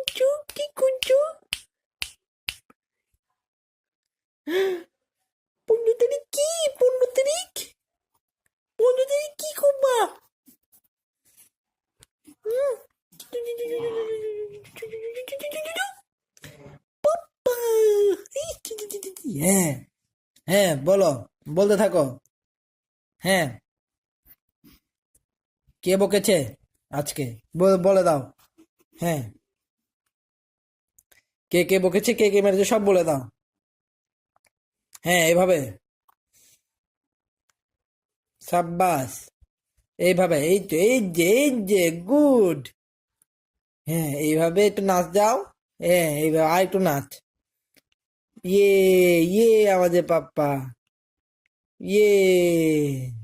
করছো? কি করছো? 15 তারিখ কি? 15 তারিখ? 15 তারিখ কি করবা? হুম? বাপ্পা! হ্যাঁ, হ্যাঁ, বলো, বলতে থাকো। হ্যাঁ, কে বকেছে আজকে? বলে দাও। হ্যাঁ, কে কে বকেছে, কে কে মেরেছে, সব বলে দাও। হ্যাঁ, এভাবে। সাব্বাস। এইভাবে, এই তো, এই যে গুড। হ্যাঁ, এইভাবে একটু নাচ যাও। হ্যাঁ, এইভাবে আর একটু নাচ। ইয়ে, ইয়ে, আমাদের পাপ্পা। ইয়ে।